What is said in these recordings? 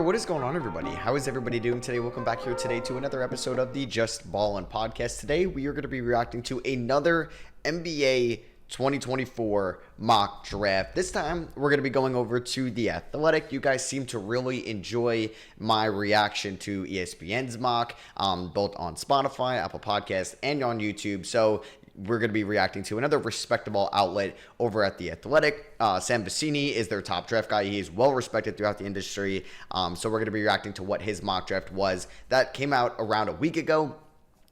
what is going on, everybody? How is everybody doing today? Welcome back here today to another episode of the Just Ballin podcast. Today, we are going to be reacting to another NBA 2024 mock draft. This time, we're going to be going over to The Athletic. You guys seem to really enjoy my reaction to ESPN's mock, both on Spotify, Apple Podcasts, and on YouTube. So we're going to be reacting to another respectable outlet over at The Athletic. Sam Vecenie is their top draft guy. He is well respected throughout the industry. So we're going to be reacting to what his mock draft was. That came out around a week ago.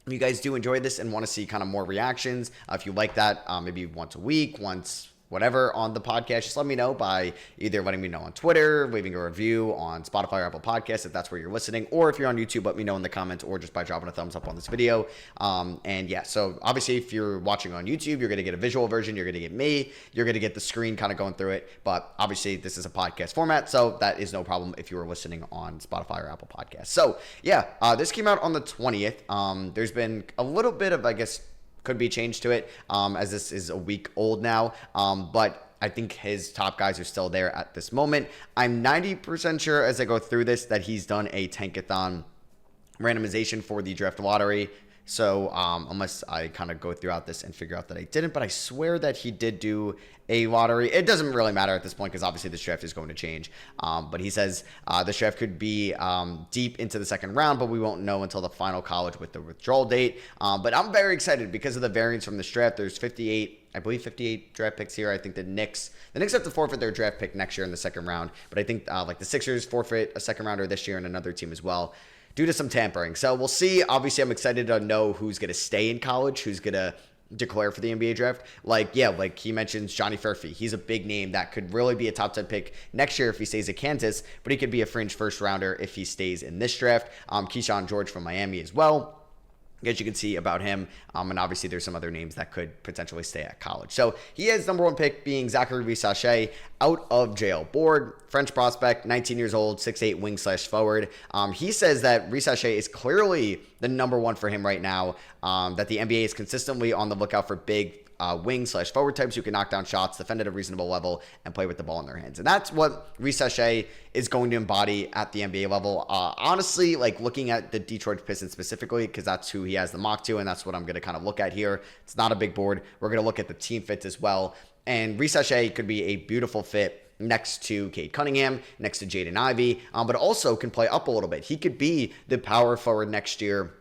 If you guys do enjoy this and want to see kind of more reactions, if you like that, maybe once a week, once whatever on the podcast, just let me know by either letting me know on Twitter, leaving a review on Spotify or Apple Podcasts if that's where you're listening, or if you're on YouTube, let me know in the comments, or just by dropping a thumbs up on this video. And yeah, so obviously if you're watching on YouTube, you're going to get a visual version, you're going to get me, you're going to get the screen kind of going through it, but obviously this is a podcast format, so that is no problem if you are listening on Spotify or Apple Podcasts. So yeah, this came out on the 20th. There's been a little bit of, I guess, could be changed to it, as this is a week old now, but I think his top guys are still there at this moment. I'm 90% sure as I go through this that he's done a tankathon randomization for the draft lottery. So unless I kind of go throughout this and figure out that I didn't, but I swear that he did do a lottery. It doesn't really matter at this point because obviously this draft is going to change. But he says the draft could be deep into the second round, but we won't know until the final college with the withdrawal date. But I'm very excited because of the variance from this draft. There's 58, I believe 58 draft picks here. I think the Knicks have to forfeit their draft pick next year in the second round. But I think like the Sixers forfeit a second rounder this year and another team as well, due to some tampering. So we'll see. Obviously, I'm excited to know who's going to stay in college, who's going to declare for the NBA draft. Like he mentions Johnny Furphy. He's a big name that could really be a top 10 pick next year if he stays at Kansas, but he could be a fringe first rounder if he stays in this draft. Keyshawn George from Miami as well, as you can see about him, and obviously there's some other names that could potentially stay at college. So he has number one pick being Zachary Risacher out of jail board, French prospect, 19 years old, 6'8", wing/forward. He says that Risacher is clearly the number one for him right now, that the NBA is consistently on the lookout for big wing/forward types who can knock down shots, defend at a reasonable level, and play with the ball in their hands. And that's what Risacher is going to embody at the NBA level. Honestly, like looking at the Detroit Pistons specifically, because that's who he has the mock to, and that's what I'm going to kind of look at here. It's not a big board. We're going to look at the team fits as well. And Risacher could be a beautiful fit next to Cade Cunningham, next to Jaden Ivey, but also can play up a little bit. He could be the power forward next year,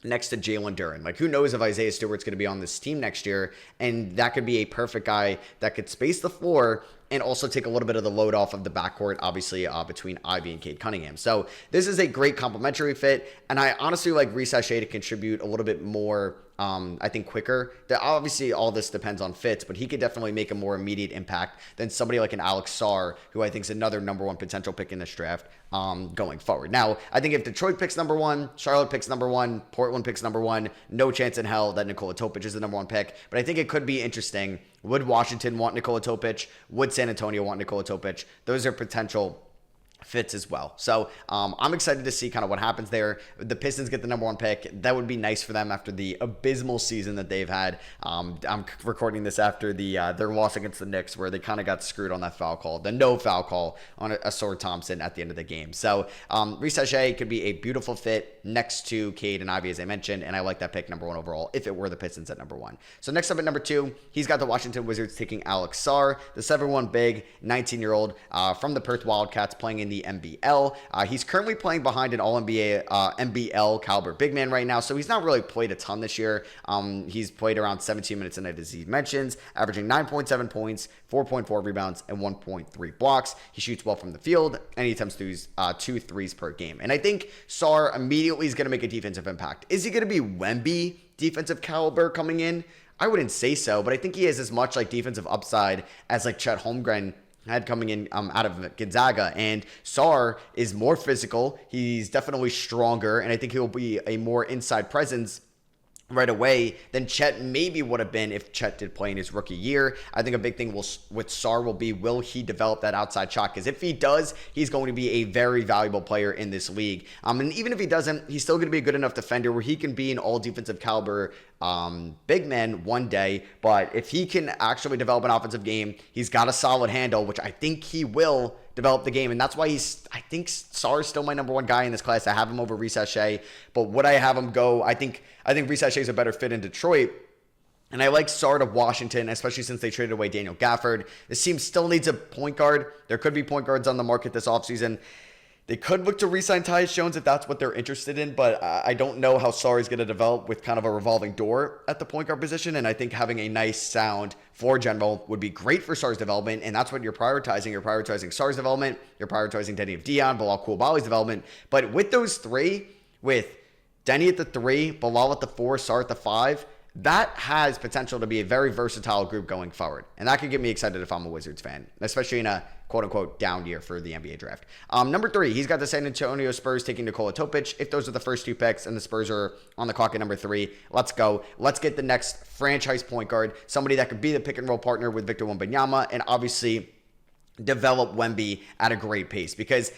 next to Jalen Duren. Like, who knows if Isaiah Stewart's going to be on this team next year, and that could be a perfect guy that could space the floor and also take a little bit of the load off of the backcourt, obviously, between Ivy and Cade Cunningham. So this is a great complementary fit, and I honestly like Risacher to contribute a little bit more, I think, quicker. Obviously, all this depends on fits, but he could definitely make a more immediate impact than somebody like an Alex Sarr, who I think is another number one potential pick in this draft going forward. Now, I think if Detroit picks number one, Charlotte picks number one, Portland picks number one, no chance in hell that Nikola Topic is the number one pick, but I think it could be interesting. Would Washington want Nikola Topic? Would San Antonio want Nikola Topic? Those are potential fits as well. So I'm excited to see kind of what happens there. The Pistons get the number one pick. That would be nice for them after the abysmal season that they've had. I'm recording this after their loss against the Knicks, where they kind of got screwed on that foul call, the no foul call on Asor Thompson at the end of the game. So Risacher could be a beautiful fit next to Cade and Ivy, as I mentioned, and I like that pick number one overall if it were the Pistons at number one. So next up at number two, he's got the Washington Wizards taking Alex Sarr, the 7'1" big, 19-year-old from the Perth Wildcats, playing in the NBL. He's currently playing behind an All-NBA NBL caliber big man right now, so he's not really played a ton this year. He's played around 17 minutes a night, as he mentions, averaging 9.7 points, 4.4 rebounds, and 1.3 blocks. He shoots well from the field, and he attempts two threes per game. And I think Sarr immediately is going to make a defensive impact. Is he going to be Wemby defensive caliber coming in? I wouldn't say so, but I think he has as much like defensive upside as like Chet Holmgren had coming in out of Gonzaga. And Sarr is more physical. He's definitely stronger, and I think he'll be a more inside presence right away than Chet maybe would have been if Chet did play in his rookie year. I think a big thing with Sarr will be, will he develop that outside shot? Because if he does, he's going to be a very valuable player in this league. And even if he doesn't, he's still going to be a good enough defender where he can be an all defensive caliber big man one day. But if he can actually develop an offensive game, he's got a solid handle, which I think he will develop the game. And that's why I think Sarr is still my number one guy in this class. I have him over Reese Shea, but would I have him go? I think Reese Shea is a better fit in Detroit. And I like Sarr to Washington, especially since they traded away Daniel Gafford. This team still needs a point guard. There could be point guards on the market this offseason. They could look to re-sign Tyus Jones if that's what they're interested in, but I don't know how Sarr is going to develop with kind of a revolving door at the point guard position, and I think having a nice, sound floor general would be great for Sarr's development, and that's what you're prioritizing. You're prioritizing Sarr's development, you're prioritizing Denny of Dion, Bilal Coulibaly's development, but with those three, with Denny at the 3, Bilal at the 4, Sarr at the 5, that has potential to be a very versatile group going forward. And that could get me excited if I'm a Wizards fan, especially in a quote-unquote down year for the NBA draft. Number 3, he's got the San Antonio Spurs taking Nikola Topic. If those are the first 2 picks and the Spurs are on the clock at number 3, let's go. Let's get the next franchise point guard, somebody that could be the pick-and-roll partner with Victor Wembanyama, and obviously develop Wemby at a great pace, because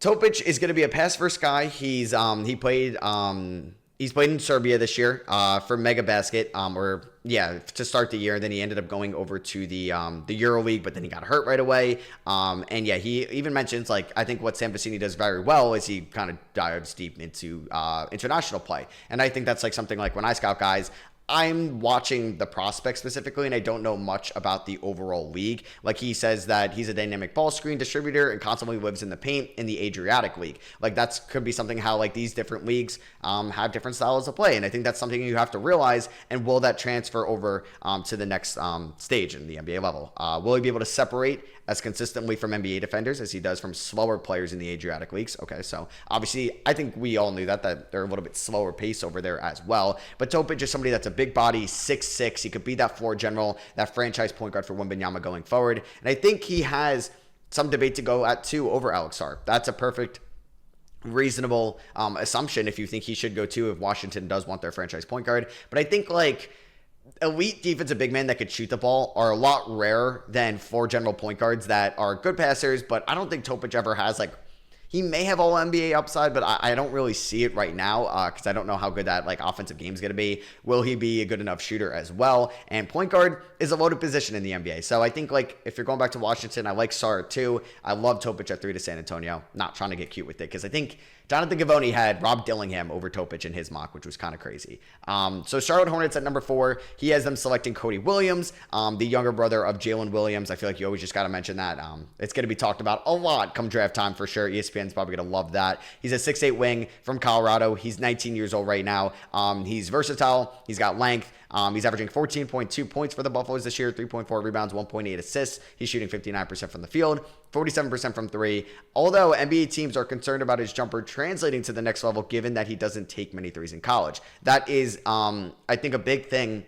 Topic is going to be a pass-first guy. He's played in Serbia this year for Mega Basket, to start the year. Then he ended up going over to the EuroLeague, but then he got hurt right away. He even mentions, like, I think what Sam Vecini does very well is he kind of dives deep into international play. And I think that's like something like when I scout guys, I'm watching the prospect specifically, and I don't know much about the overall league. Like, he says that he's a dynamic ball screen distributor and constantly lives in the paint in the Adriatic League. Like, that could be something how, like, these different leagues have different styles of play. And I think that's something you have to realize. And will that transfer over to the next stage in the NBA level? Will he be able to separate as consistently from NBA defenders as he does from slower players in the Adriatic leagues? Okay, so obviously I think we all knew that they're a little bit slower pace over there as well. But Topic is somebody that's a big body, 6'6". He could be that floor general, that franchise point guard for Wembanyama going forward. And I think he has some debate to go at 2 over Alex Sarr. That's a perfect, reasonable assumption if you think he should go 2 if Washington does want their franchise point guard. But I think, like, elite defensive big men that could shoot the ball are a lot rarer than floor general point guards that are good passers, but I don't think Topic ever has, like, he may have all NBA upside, but I don't really see it right now because I don't know how good that, like, offensive game is going to be. Will he be a good enough shooter as well? And point guard is a loaded position in the NBA. So I think, like, if you're going back to Washington, I like Sarr too. I love Topic at 3 to San Antonio. Not trying to get cute with it because I think Jonathan Givony had Rob Dillingham over Topic in his mock, which was kind of crazy. So Charlotte Hornets at number 4. He has them selecting Cody Williams, the younger brother of Jalen Williams. I feel like you always just got to mention that. It's going to be talked about a lot come draft time for sure. ESPN's probably going to love that. He's a 6'8" wing from Colorado. He's 19 years old right now. He's versatile. He's got length. He's averaging 14.2 points for the Buffaloes this year, 3.4 rebounds, 1.8 assists. He's shooting 59% from the field, 47% from 3. Although NBA teams are concerned about his jumper translating to the next level, given that he doesn't take many threes in college. That is, I think, a big thing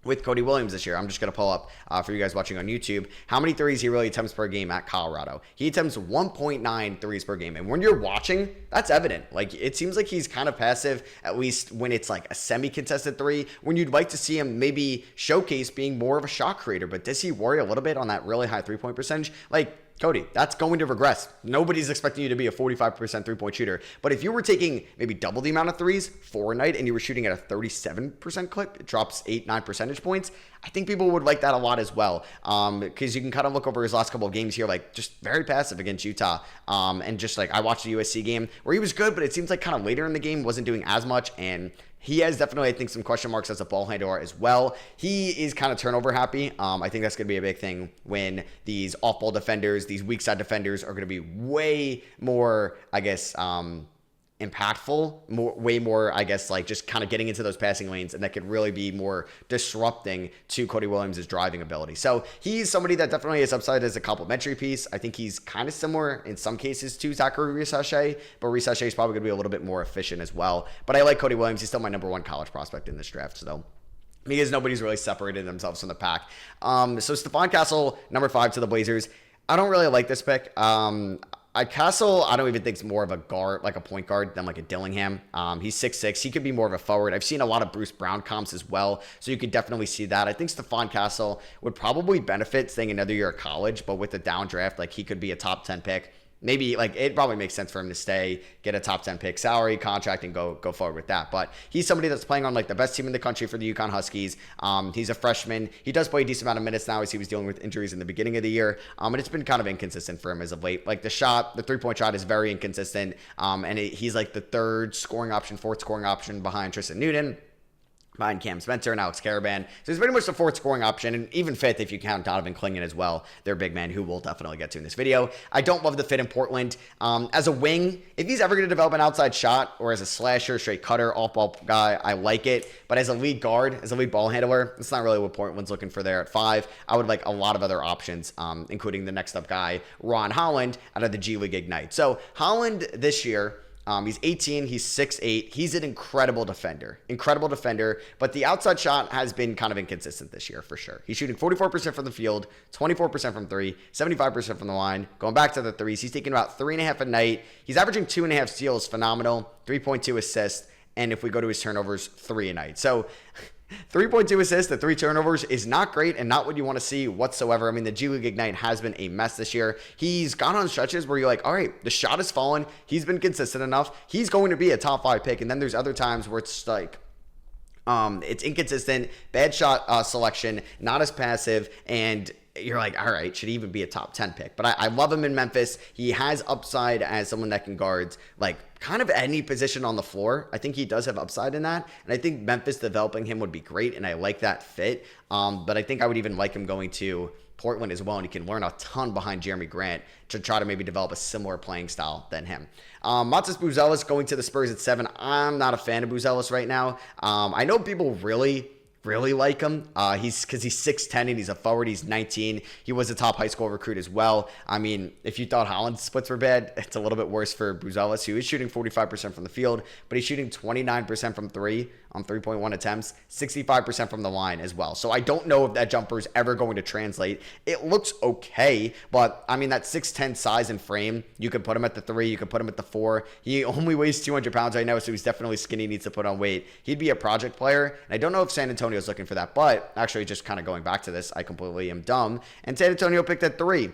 with Cody Williams this year. I'm just going to pull up for you guys watching on YouTube how many threes he really attempts per game at Colorado. He attempts 1.9 threes per game. And when you're watching, that's evident. Like, it seems like he's kind of passive, at least when it's like a semi-contested 3, when you'd like to see him maybe showcase being more of a shot creator. But does he worry a little bit on that really high 3-point percentage? Like, Cody, that's going to regress. Nobody's expecting you to be a 45% 3-point shooter. But if you were taking maybe double the amount of threes for a night and you were shooting at a 37% clip, it drops 8-9 percentage points. I think people would like that a lot as well. Because you can kind of look over his last couple of games here, like, just very passive against Utah. And just like, I watched the USC game where he was good, but it seems like kind of later in the game wasn't doing as much. And he has definitely, I think, some question marks as a ball handler as well. He is kind of turnover happy. I think that's going to be a big thing when these off-ball defenders, these weak side defenders are going to be way more, I guess, impactful, way more, I guess, like, just kind of getting into those passing lanes, and that could really be more disrupting to Cody Williams' driving ability. So he's somebody that definitely is upside as a complementary piece. I think he's kind of similar in some cases to Zachary Reese-Shea, but Reese-Shea is probably going to be a little bit more efficient as well. But I like Cody Williams. He's still my number 1 college prospect in this draft, so because nobody's really separated themselves from the pack. So Stephon Castle, number 5 to the Blazers. I don't really like this pick. Castle, I don't even think is more of a guard, like a point guard, than like a Dillingham. He's 6'6". He could be more of a forward. I've seen a lot of Bruce Brown comps as well, so you could definitely see that. I think Stephon Castle would probably benefit staying another year at college, but with the down draft, like, he could be a top 10 pick. maybe like it probably makes sense for him to stay, get a top 10 pick salary contract, and go forward with that. But he's somebody that's playing on like the best team in the country for the UConn Huskies. He's a freshman. He does play a decent amount of minutes now as he was dealing with injuries in the beginning of the year. And it's been kind of inconsistent for him as of late. Like the 3-point shot is very inconsistent. He's like the fourth scoring option behind Tristan Newton, behind Cam Spencer and Alex Caravan. So he's pretty much the fourth scoring option, and even fifth if you count Donovan Clingan as well, their big man, who we'll definitely get to in this video. I don't love the fit in Portland. As a wing, if he's ever going to develop an outside shot, or as a slasher, straight cutter, off-ball guy, I like it. But as a lead guard, as a lead ball handler, it's not really what Portland's looking for there at 5. I would like a lot of other options, including the next up guy, Ron Holland, out of the G League Ignite. So Holland this year, he's 18, he's 6'8", he's an incredible defender, but the outside shot has been kind of inconsistent this year for sure. He's shooting 44% from the field, 24% from 3, 75% from the line. Going back to the threes, he's taking about 3.5 a night. He's averaging 2.5 steals, phenomenal, 3.2 assists, and if we go to his turnovers, 3 a night. So 3.2 assists to 3 turnovers is not great and not what you want to see whatsoever. I mean, the G League Ignite has been a mess this year. He's gone on stretches where you're like, all right, the shot has fallen. He's been consistent enough. He's going to be a top 5 pick. And then there's other times where it's like, it's inconsistent, bad shot selection, not as passive, and you're like, all right, should he even be a top 10 pick? But I love him in Memphis. He has upside as someone that can guard like kind of any position on the floor. I think he does have upside in that. And I think Memphis developing him would be great. And I like that fit. But I think I would even like him going to Portland as well. And he can learn a ton behind Jeremy Grant to try to maybe develop a similar playing style than him. Matas Buzelis going to the Spurs at 7. I'm not a fan of Buzelis right now. I know people really like him. He's 6'10" and he's a forward. He's 19. He was a top high school recruit as well. I mean, if you thought Holland's splits were bad, it's a little bit worse for Buzelis, who is shooting 45% from the field, but he's shooting 29% from 3 on 3.1 attempts, 65% from the line as well. So I don't know if that jumper is ever going to translate. It looks okay, but I mean, that 6'10" size and frame, you could put him at the 3, you could put him at the 4. He only weighs 200 pounds right now, so he's definitely skinny, needs to put on weight. He'd be a project player, and I don't know if San Antonio's looking for that, but actually just kind of going back to this, I completely am dumb, and San Antonio picked at 3.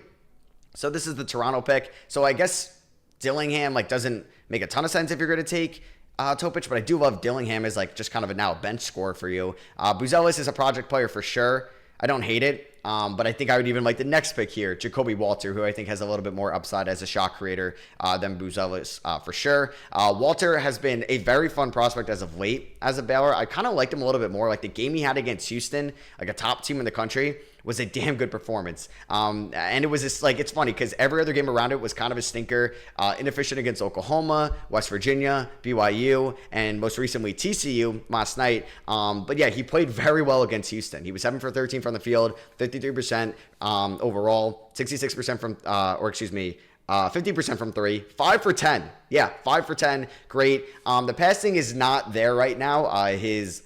So this is the Toronto pick. So I guess Dillingham doesn't make a ton of sense if you're going to take Topic, but I do love Dillingham as just kind of a bench scorer for you. Buzelis is a project player for sure. I don't hate it. But I think I would even like the next pick here, Jacoby Walter, who I think has a little bit more upside as a shot creator than Buzelis for sure. Walter has been a very fun prospect as of late as a Baylor. I kind of liked him a little bit more. Like the game he had against Houston, like a top team in the country, was a damn good performance. And it was just it's funny because every other game around it was kind of a stinker. Inefficient against Oklahoma, West Virginia, BYU, and most recently TCU last night. But yeah, he played very well against Houston. He was 7 for 13 from the field, 53% overall, 66% from, 50% from 3, 5 for 10. Yeah, 5 for 10. Great. The passing is not there right now. His,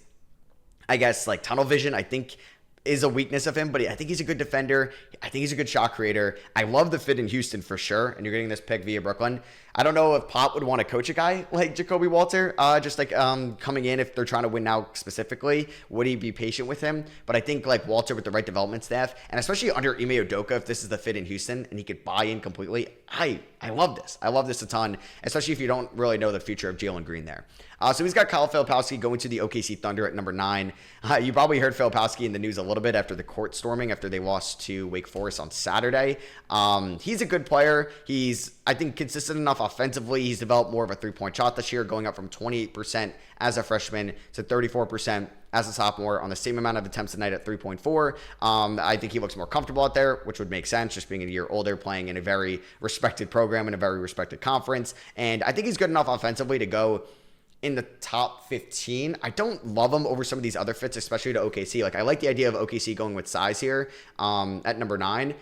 tunnel vision, I think, is a weakness of him, but I think he's a good defender. I think he's a good shot creator. I love the fit in Houston for sure, and you're getting this pick via Brooklyn. I don't know if Pop would want to coach a guy like Jacoby Walter, coming in if they're trying to win now specifically. Would he be patient with him? But I think Walter with the right development staff, and especially under Ime Udoka, if this is the fit in Houston and he could buy in completely, I love this. I love this a ton, especially if you don't really know the future of Jalen Green there. So he's got Kyle Filipowski going to the OKC Thunder at number 9. You probably heard Filipowski in the news a little bit after the court storming after they lost to Wake Forest on Saturday. He's a good player. He's, I think, consistent enough offensively. He's developed more of a three-point shot this year, going up from 28% as a freshman to 34% as a sophomore on the same amount of attempts a night at 3.4. I think he looks more comfortable out there, which would make sense, just being a year older, playing in a very respected program in a very respected conference. And I think he's good enough offensively to go in the top 15. I don't love him over some of these other fits, especially to OKC. I like the idea of OKC going with size here at number 9.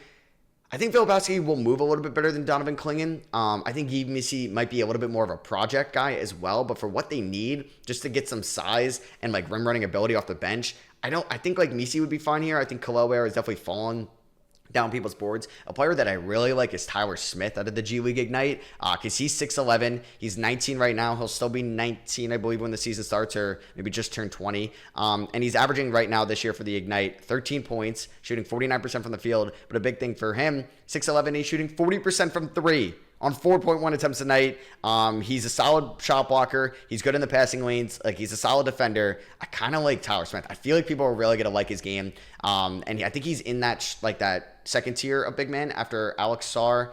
I think Filipowski will move a little bit better than Donovan Clingan. I think he might be a little bit more of a project guy as well, but for what they need, just to get some size and rim running ability off the bench, I think Misi would be fine here. I think Khalil Ware has definitely fallen down people's boards. A player that I really like is Tyler Smith out of the G League Ignite, because he's 6'11". He's 19 right now. He'll still be 19, I believe, when the season starts, or maybe just turned 20. And he's averaging right now this year for the Ignite 13 points, shooting 49% from the field. But a big thing for him, 6'11", he's shooting 40% from 3. on 4.1 attempts a night. He's a solid shot blocker. He's good in the passing lanes. Like, he's a solid defender. I kind of like Tyler Smith. I feel like people are really going to like his game. And I think he's in that, that second tier of big man after Alex Sarr.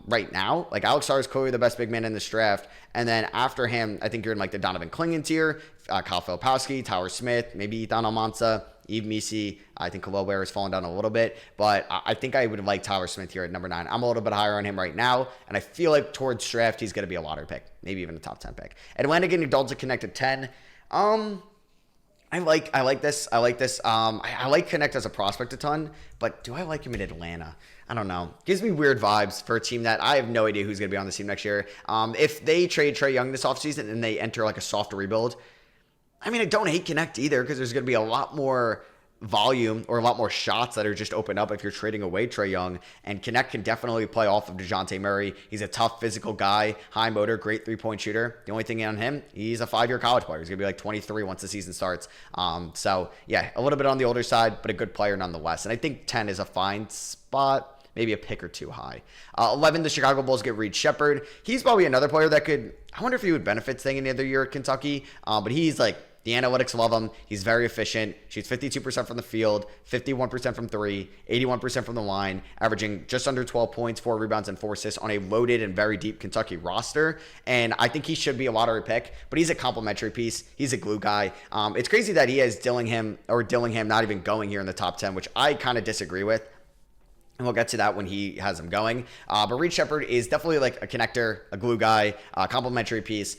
Right now, like, Alex Sarr is clearly the best big man in this draft. And then after him, I think you're in like the Donovan Clingan tier, Kyle Filipowski, Tyler Smith, maybe Ethan Almanza, Yves Misi. I think Khalil Ware has fallen down a little bit, but I think I would like Tyler Smith here at number 9. I'm a little bit higher on him right now, and I feel like towards draft, he's going to be a lottery pick, maybe even a top 10 pick. Atlanta getting Dalton Connect at 10. I like this. I like Connect as a prospect a ton, but do I like him in Atlanta? I don't know. Gives me weird vibes for a team that I have no idea who's going to be on this team next year. If they trade Trae Young this offseason and they enter like a soft rebuild, I mean, I don't hate Connect either, because there's going to be a lot more volume or a lot more shots that are just open up if you're trading away Trae Young. And Connect can definitely play off of DeJounte Murray. He's a tough physical guy, high motor, great three-point shooter. The only thing on him, he's a 5-year college player. He's going to be like 23 once the season starts. So, yeah, a little bit on the older side, but a good player nonetheless. And I think 10 is a fine spot. Maybe a pick or two high. 11, the Chicago Bulls get Reed Shepherd. He's probably another player that could, I wonder if he would benefit staying another year at Kentucky. But he's like, the analytics love him. He's very efficient. Shoots 52% from the field, 51% from 3, 81% from the line, averaging just under 12 points, 4 rebounds, and 4 assists on a loaded and very deep Kentucky roster. And I think he should be a lottery pick, but he's a complimentary piece. He's a glue guy. It's crazy that he has Dillingham not even going here in the top 10, which I kind of disagree with. And we'll get to that when he has them going. But Reed Shepherd is definitely like a connector, a glue guy, a complimentary piece.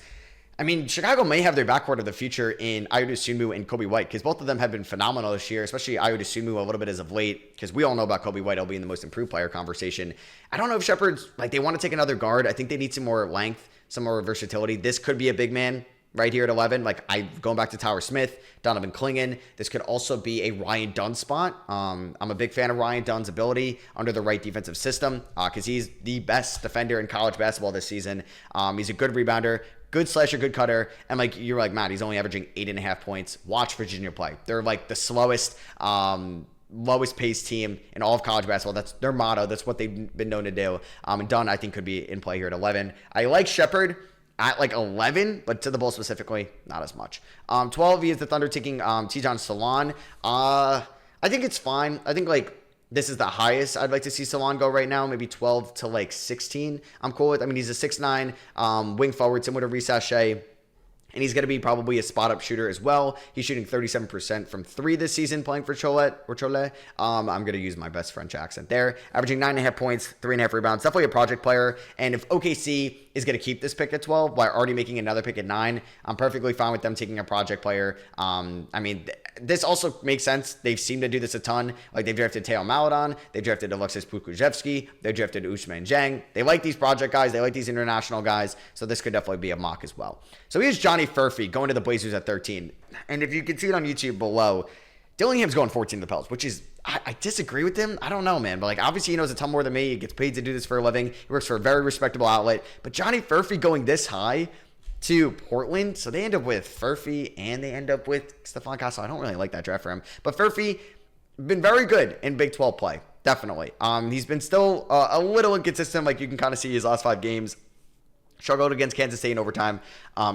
I mean, Chicago may have their backcourt of the future in Ayo Dosunmu and Kobe White, because both of them have been phenomenal this year, especially Ayo Dosunmu a little bit as of late, because we all know about Kobe White. He'll be in the most improved player conversation. I don't know if Shepherd's, like, they want to take another guard. I think they need some more length, some more versatility. This could be a big man right here at 11. Like, going back to Tyler Smith, Donovan Clingan. This could also be a Ryan Dunn spot. I'm a big fan of Ryan Dunn's ability under the right defensive system, because he's the best defender in college basketball this season. He's a good rebounder, good slasher, good cutter. And like, you're like, Matt, he's only averaging 8.5 points. Watch Virginia play. They're like the slowest, lowest paced team in all of college basketball. That's their motto. That's what they've been known to do. And Dunn, I think, could be in play here at 11. I like Shepherd at like 11, but to the Bulls specifically, not as much. 12, he is the Thunder taking Tijan Salon. I think it's fine. I think like this is the highest I'd like to see Salon go right now, maybe 12 to like 16. I'm cool with. I mean, he's a 6'9", wing forward, similar to Reece Shea. And he's going to be probably a spot-up shooter as well. He's shooting 37% from 3 this season playing for Cholet. I'm going to use my best French accent there. Averaging 9.5 points, 3.5 rebounds. Definitely a project player. And if OKC is going to keep this pick at 12 while already making another pick at 9, I'm perfectly fine with them taking a project player. I mean, this also makes sense. They've seemed to do this a ton. Like, they've drafted Teo Maledon. They've drafted Alexis Pukuzevsky. They drafted Ousmane Dieng. They like these project guys. They like these international guys. So this could definitely be a mock as well. So here's Johnny Furphy going to the Blazers at 13. And if you can see it on YouTube below, Dillingham's going 14 to the Pels, which is, I disagree with him. I don't know, man. But like, obviously he knows a ton more than me. He gets paid to do this for a living. He works for a very respectable outlet. But Johnny Furphy going this high to Portland. So they end up with Furphy and they end up with Stephon Castle. I don't really like that draft for him. But Furphy, been very good in Big 12 play. Definitely. He's been still a little inconsistent. Like, you can kind of see his last 5 games. Struggled against Kansas State in overtime.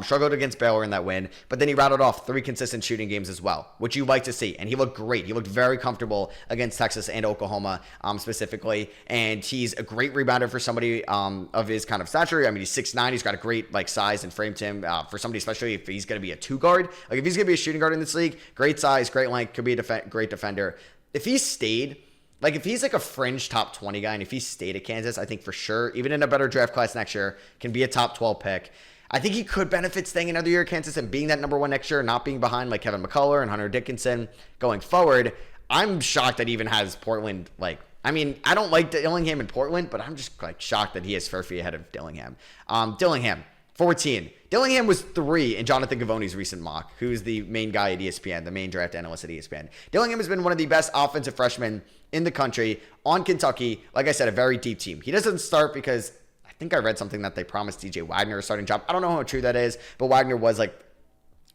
Struggled against Baylor in that win. But then he rattled off 3 consistent shooting games as well, which you like to see. And he looked great. He looked very comfortable against Texas and Oklahoma specifically. And he's a great rebounder for somebody of his kind of stature. I mean, he's 6'9". He's got a great like size and frame to him for somebody, especially if he's going to be a 2 guard. Like, if he's going to be a shooting guard in this league, great size, great length, could be a great defender. If he stayed... Like, if he's like a fringe top 20 guy, and if he stayed at Kansas, I think for sure, even in a better draft class next year, can be a top 12 pick. I think he could benefit staying another year at Kansas and being that number 1 next year, not being behind like Kevin McCullough and Hunter Dickinson going forward. I'm shocked that he even has Portland. Like, I mean, I don't like Dillingham in Portland, but I'm just like shocked that he has Furphy ahead of Dillingham. Dillingham, 14. Dillingham was 3 in Jonathan Gavoni's recent mock, who's the main guy at ESPN, the main draft analyst at ESPN. Dillingham has been one of the best offensive freshmen in the country on Kentucky. Like I said, a very deep team. He doesn't start because I think I read something that they promised DJ Wagner a starting job. I don't know how true that is, but Wagner was like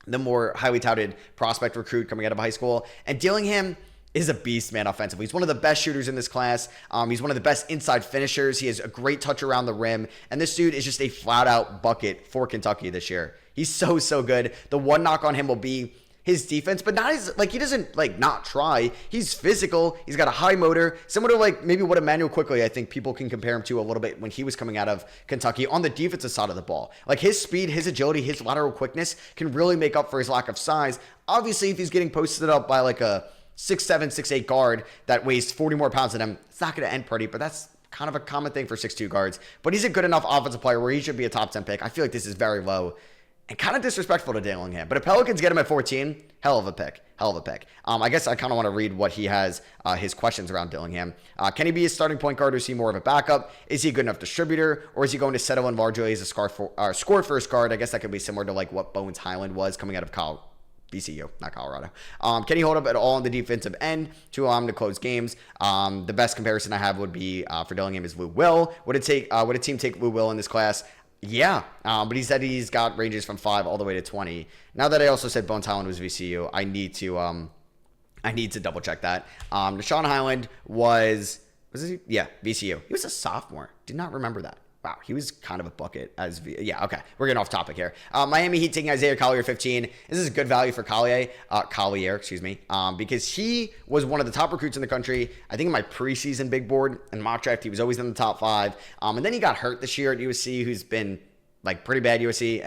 the more highly touted prospect recruit coming out of high school. And Dillingham is a beast, man, offensively. He's one of the best shooters in this class. He's one of the best inside finishers. He has a great touch around the rim. And this dude is just a flat-out bucket for Kentucky this year. He's so good. The one knock on him will be his defense, but not his, like, he doesn't, like, not try. He's physical. He's got a high motor, similar to, like, maybe what Emmanuel Quickly, I think people can compare him to a little bit when he was coming out of Kentucky on the defensive side of the ball. Like, his speed, his agility, his lateral quickness can really make up for his lack of size. Obviously, if he's getting posted up by, like, a 6'7", 6'8" guard that weighs 40 more pounds than him, it's not going to end pretty, but that's kind of a common thing for 6'2" guards. But he's a good enough offensive player where he should be a top 10 pick. I feel like this is very low and kind of disrespectful to Dillingham. But if Pelicans get him at 14, hell of a pick. I guess I kind of want to read what he has, his questions around Dillingham. Can he be a starting point guard or is he more of a backup? Is he a good enough distributor, or is he going to settle in largely as a score first guard? I guess that could be similar to like what Bones Highland was coming out of BCU, not Colorado. Can he hold up at all on the defensive end to allow him to close games? The best comparison I have would be for Dillingham is Lou Will. Would a team take Lou Will in this class? Yeah, but he said he's got ranges from 5 all the way to 20. Now that I also said Bones Highland was VCU, I need to double check that. Deshaun Highland was he? Yeah, VCU. He was a sophomore. Did not remember that. Wow, he was kind of a bucket as yeah, okay. We're getting off topic here. Miami Heat taking Isaiah Collier 15. This is good value for Collier, because he was one of the top recruits in the country. I think in my preseason big board and mock draft, he was always in the top 5. And then he got hurt this year at USC, who's been like pretty bad USC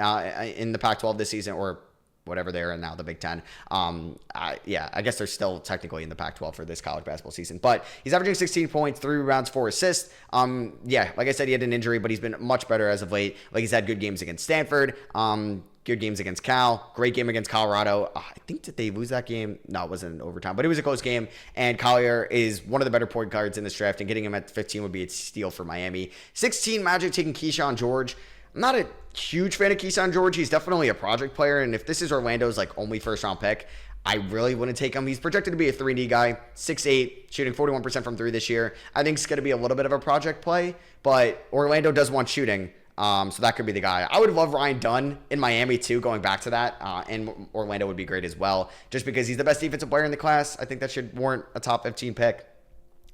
in the Pac-12 this season, or whatever they are in now, the Big Ten. I guess they're still technically in the Pac-12 for this college basketball season. But he's averaging 16 points, 3 rebounds, 4 assists. Like I said, he had an injury, but he's been much better as of late. Like, he's had good games against Stanford, good games against Cal, great game against Colorado. I think that they lose that game. No, it wasn't in overtime, but it was a close game. And Collier is one of the better point guards in this draft, and getting him at 15 would be a steal for Miami. 16, Magic taking Keyshawn George. I'm not a huge fan of Keyshawn George. He's definitely a project player, and if this is Orlando's like only first-round pick, I really wouldn't take him. He's projected to be a 3-and-D guy, 6'8", shooting 41% from 3 this year. I think it's going to be a little bit of a project play, but Orlando does want shooting, so that could be the guy. I would love Ryan Dunn in Miami too, going back to that, and Orlando would be great as well, just because he's the best defensive player in the class. I think that should warrant a top 15 pick.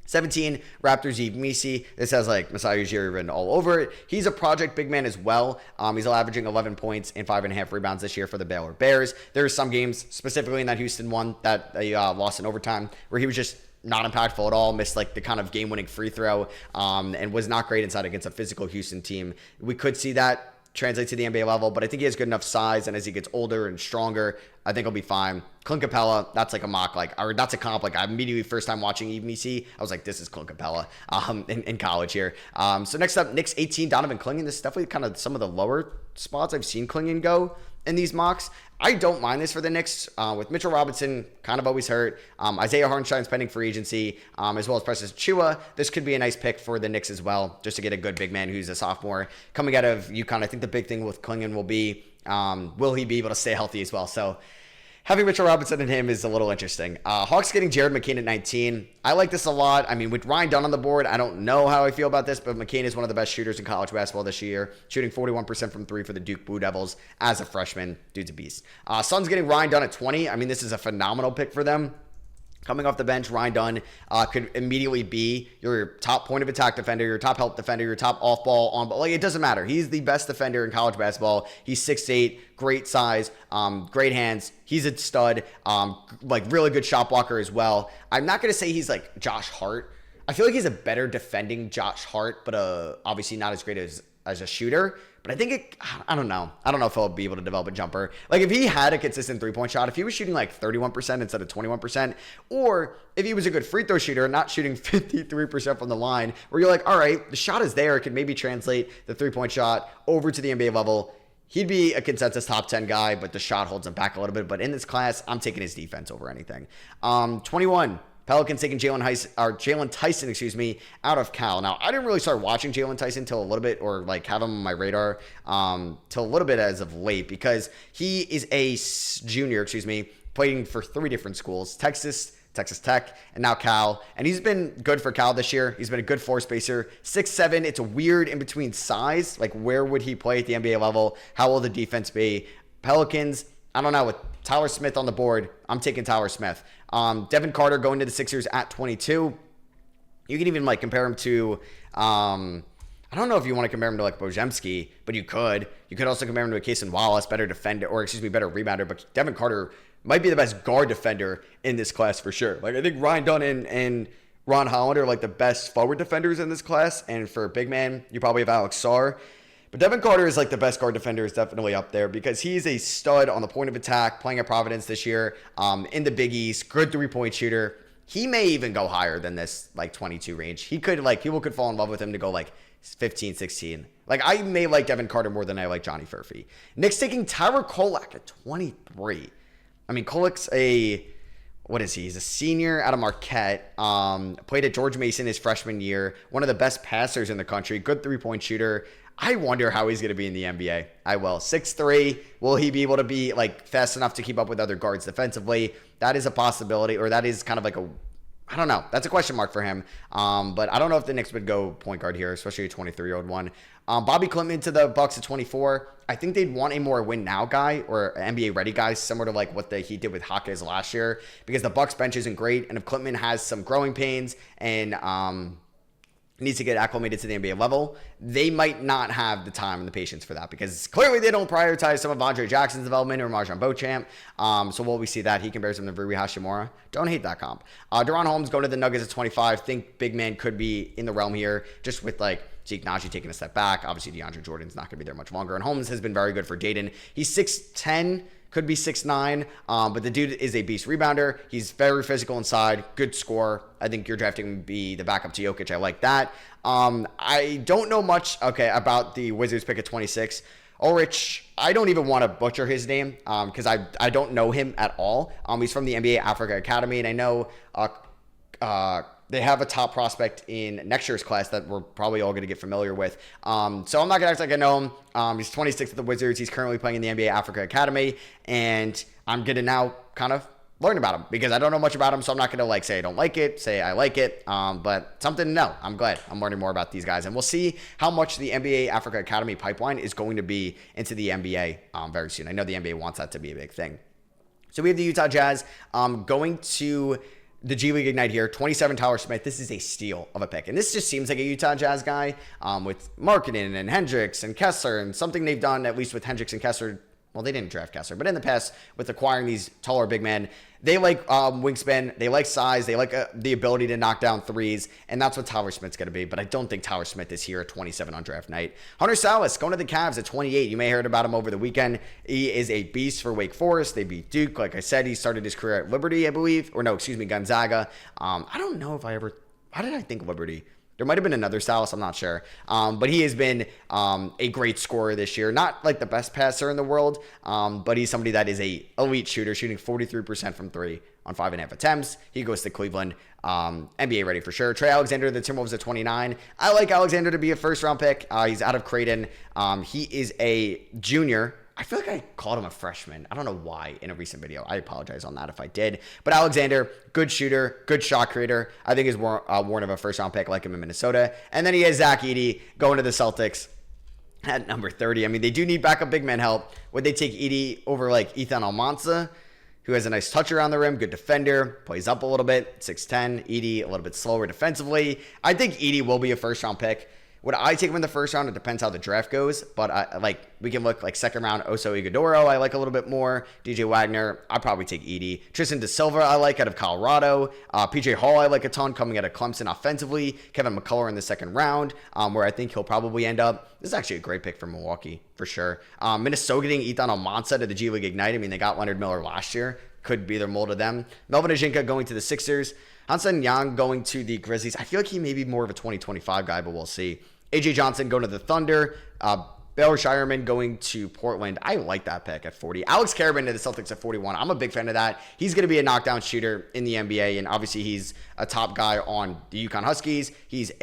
17, Raptors Yves Missi. This has like Masai Ujiri written all over it. He's a project big man as well. He's averaging 11 points and 5.5 rebounds this year for the Baylor Bears. There are some games, specifically in that Houston one, that they lost in overtime, where he was just not impactful at all, missed like the kind of game-winning free throw, and was not great inside against a physical Houston team. We could see that translate to the NBA level, but I think he has good enough size, and as he gets older and stronger, I think he'll be fine. Clint Capella, that's like a mock, or that's a comp. Like, I immediately, first time watching EBC, I was like, this is Clint Capella in college here. So next up, Knicks 18, Donovan Clingan. This is definitely kind of some of the lower spots I've seen Clingan go in these mocks. I don't mind this for the Knicks. With Mitchell Robinson kind of always hurt, Isaiah Hartenstein's pending free agency, as well as Precious Achiuwa. This could be a nice pick for the Knicks as well, just to get a good big man who's a sophomore coming out of UConn. I think the big thing with Clingan will be, will he be able to stay healthy as well? So having Mitchell Robinson and him is a little interesting. Hawks getting Jared McCain at 19. I like this a lot. I mean, with Ryan Dunn on the board, I don't know how I feel about this, but McCain is one of the best shooters in college basketball this year, shooting 41% from 3 for the Duke Blue Devils as a freshman. Dude's a beast. Suns getting Ryan Dunn at 20. I mean, this is a phenomenal pick for them. Coming off the bench, Ryan Dunn could immediately be your top point of attack defender, your top help defender, your top off ball, on ball. Like, it doesn't matter. He's the best defender in college basketball. He's 6'8", great size, great hands. He's a stud, like really good shot blocker as well. I'm not going to say he's like Josh Hart. I feel like he's a better defending Josh Hart, but obviously not as great as a shooter. But I think I don't know. I don't know if he'll be able to develop a jumper. Like, if he had a consistent three-point shot, if he was shooting like 31% instead of 21%, or if he was a good free throw shooter, not shooting 53% from the line, where you're like, all right, the shot is there. It could maybe translate the three-point shot over to the NBA level. He'd be a consensus top 10 guy, but the shot holds him back a little bit. But in this class, I'm taking his defense over anything. 21. Pelicans taking Jalen Tyson, out of Cal. Now, I didn't really start watching Jalen Tyson till a little bit, or like have him on my radar till a little bit as of late, because he is a junior, playing for 3 different schools: Texas Tech, and now Cal. And he's been good for Cal this year. He's been a good floor spacer. 6'7". It's a weird in between size. Like, where would he play at the NBA level? How will the defense be? Pelicans, I don't know. With Tyler Smith on the board, I'm taking Tyler Smith. Devin Carter going to the Sixers at 22. You can even like compare him to, I don't know if you want to compare him to like Bojemski, but you could. You could also compare him to a Cason Wallace, better defender, or excuse me, better rebounder. But Devin Carter might be the best guard defender in this class for sure. Like I think Ryan Dunn and Ron Holland are like the best forward defenders in this class. And for big man, you probably have Alex Sarr. But Devin Carter is like the best guard defender, is definitely up there because he's a stud on the point of attack, playing at Providence this year, in the Big East, good 3-point shooter. He may even go higher than this like 22 range. He could like, people could fall in love with him to go like 15, 16. Like I may like Devin Carter more than I like Johnny Furphy. Knicks taking Tyler Kolak at 23. I mean, Kolak's what is he? He's a senior out of Marquette. Played at George Mason his freshman year. One of the best passers in the country. Good 3-point shooter. I wonder how he's going to be in the NBA. I will. 6'3". Will he be able to be like fast enough to keep up with other guards defensively? That is a possibility, or that is kind of like I don't know. That's a question mark for him. But I don't know if the Knicks would go point guard here, especially a 23-year-old one. Bobby Clinton to the Bucks at 24. I think they'd want a more win now guy or NBA ready guy, similar to like what he did with Hawkins last year, because the Bucks bench isn't great, and if Clinton has some growing pains and needs to get acclimated to the NBA level, they might not have the time and the patience for that because clearly they don't prioritize some of Andre Jackson's development or Marjon Beauchamp. So while we see that, he compares him to Rui Hachimura. Don't hate that comp. Deron Holmes going to the Nuggets at 25. Think big man could be in the realm here just with like Zeke Naji taking a step back. Obviously, DeAndre Jordan's not going to be there much longer. And Holmes has been very good for Dayton. He's 6'10", could be 6'9", but the dude is a beast rebounder. He's very physical inside, good scorer. I think your drafting would be the backup to Jokic. I like that. I don't know much, about the Wizards pick at 26. Ulrich, I don't even want to butcher his name because I don't know him at all. He's from the NBA Africa Academy, and I know they have a top prospect in next year's class that we're probably all going to get familiar with. So I'm not going to act like I know him. He's 26 at the Wizards. He's currently playing in the NBA Africa Academy, and I'm going to now kind of learn about him because I don't know much about him, so I'm not going to like say I don't like it, say I like it, but something to know. I'm glad I'm learning more about these guys, and we'll see how much the NBA Africa Academy pipeline is going to be into the NBA very soon. I know the NBA wants that to be a big thing. So we have the Utah Jazz going to the G League Ignite here, 27 Tyler Smith. This is a steal of a pick. And this just seems like a Utah Jazz guy with Markkanen and Hendricks and Kessler, and something they've done, at least with Hendricks and Kessler. Well, they didn't draft Kessler, but in the past with acquiring these taller big men, they like wingspan, they like size, they like the ability to knock down threes, and that's what Tyler Smith's going to be. But I don't think Tyler Smith is here at 27 on draft night. Hunter Salas going to the Cavs at 28. You may have heard about him over the weekend. He is a beast for Wake Forest. They beat Duke. Like I said, he started his career at Liberty, I believe. Or no, excuse me, Gonzaga. I don't know if why did I think Liberty? There might have been another Salas, I'm not sure. But he has been a great scorer this year. Not like the best passer in the world, but he's somebody that is a elite shooter, shooting 43% from three on 5.5 attempts. He goes to Cleveland. NBA ready for sure. Trey Alexander, the Timberwolves at 29. I like Alexander to be a first-round pick. He's out of Creighton. He is a junior. I feel like I called him a freshman. I don't know why in a recent video. I apologize on that if I did. But Alexander, good shooter, good shot creator. I think is worn of a first-round pick. I like him in Minnesota. And then he has Zach Edey going to the Celtics at number 30. I mean, they do need backup big man help. Would they take Edey over like Ethan Almanza, who has a nice touch around the rim, good defender, plays up a little bit, 6'10". Edey a little bit slower defensively. I think Edey will be a first-round pick. Would I take him in the first round? It depends how the draft goes. But we can look like second round Oso Ighodaro. I like a little bit more. DJ Wagner. I'd probably take Edey. Tristan Da Silva I like out of Colorado. PJ Hall I like a ton coming out of Clemson offensively. Kevin McCullough in the second round, where I think he'll probably end up. This is actually a great pick for Milwaukee for sure. Minnesota getting Ethan Almanza to the G League Ignite. I mean, they got Leonard Miller last year. Could be their mold of them. Melvin Ajinka going to the Sixers. Hansen Yang going to the Grizzlies. I feel like he may be more of a 2025 guy, but we'll see. AJ Johnson going to the Thunder. Baylor Shireman going to Portland. I like that pick at 40. Alex Karaban to the Celtics at 41. I'm a big fan of that. He's going to be a knockdown shooter in the NBA, and obviously he's a top guy on the UConn Huskies. He's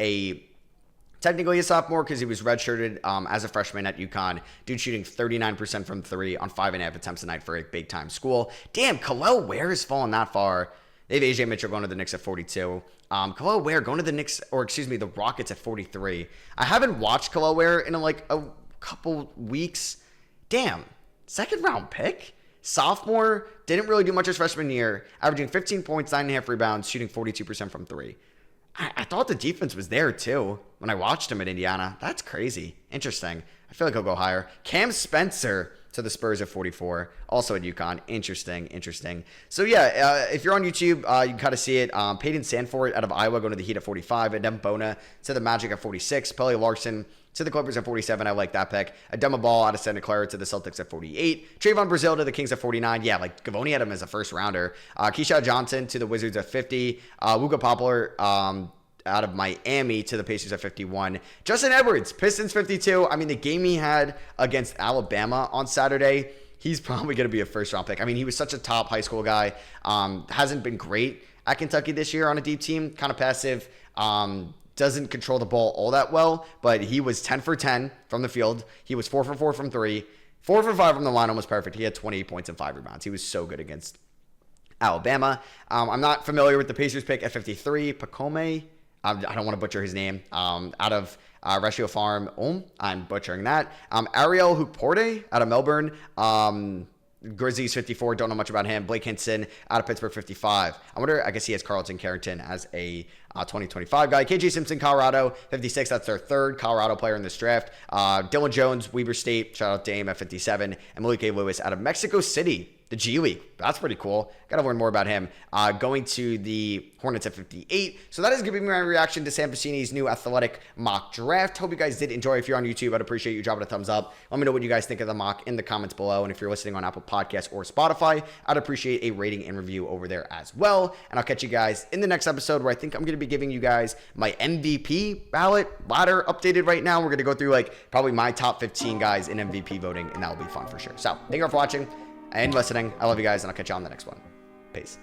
technically a sophomore because he was redshirted as a freshman at UConn. Dude shooting 39% from three on 5.5 attempts a night for a big-time school. Damn, Kel'el Ware has fallen that far. They have AJ Mitchell going to the Knicks at 42. Kel'el Ware going to the Knicks, the Rockets at 43. I haven't watched Kel'el Ware in a couple weeks. Damn, second round pick? Sophomore, didn't really do much his freshman year, averaging 15 points, 9.5 rebounds, shooting 42% from three. I thought the defense was there too when I watched him at Indiana. That's crazy. Interesting. I feel like he'll go higher. Cam Spencer to the Spurs at 44. Also at UConn. Interesting. So yeah, if you're on YouTube, you can kind of see it. Peyton Sanford out of Iowa going to the Heat at 45. Adem Bona to the Magic at 46. Pelly Larson to the Clippers at 47. I like that pick. Adema Ball out of Santa Clara to the Celtics at 48. Trayvon Brazil to the Kings at 49. Yeah, like Gavoni had him as a first rounder. Keyshawn Johnson to the Wizards at 50. Luka Poplar out of Miami to the Pacers at 51. Justin Edwards, Pistons 52. I mean, the game he had against Alabama on Saturday, he's probably going to be a first-round pick. I mean, he was such a top high school guy. Hasn't been great at Kentucky this year on a deep team. Kind of passive. Doesn't control the ball all that well, but he was 10 for 10 from the field. He was 4 for 4 from three. 4 for 5 from the line, almost perfect. He had 28 points and 5 rebounds. He was so good against Alabama. I'm not familiar with the Pacers pick at 53. Pacome, I don't want to butcher his name. Out of Ratio Farm, I'm butchering that. Ariel Huporte out of Melbourne. Grizzlies 54, don't know much about him. Blake Hinson out of Pittsburgh 55. I guess he has Carlton Carrington as a 2025 guy. KJ Simpson, Colorado 56. That's their third Colorado player in this draft. Dylan Jones, Weber State, shout out Dame at 57. And Malik A. Lewis out of Mexico City, the G League. That's pretty cool. Got to learn more about him. Going to the Hornets at 58. So that is going to be my reaction to Sam Veciini's new athletic mock draft. Hope you guys did enjoy. If you're on YouTube, I'd appreciate you dropping a thumbs up. Let me know what you guys think of the mock in the comments below. And if you're listening on Apple Podcasts or Spotify, I'd appreciate a rating and review over there as well. And I'll catch you guys in the next episode where I think I'm going to be giving you guys my MVP ballot ladder updated right now. We're going to go through like probably my top 15 guys in MVP voting, and that'll be fun for sure. So thank you all for watching and listening. I love you guys, and I'll catch you on the next one. Peace.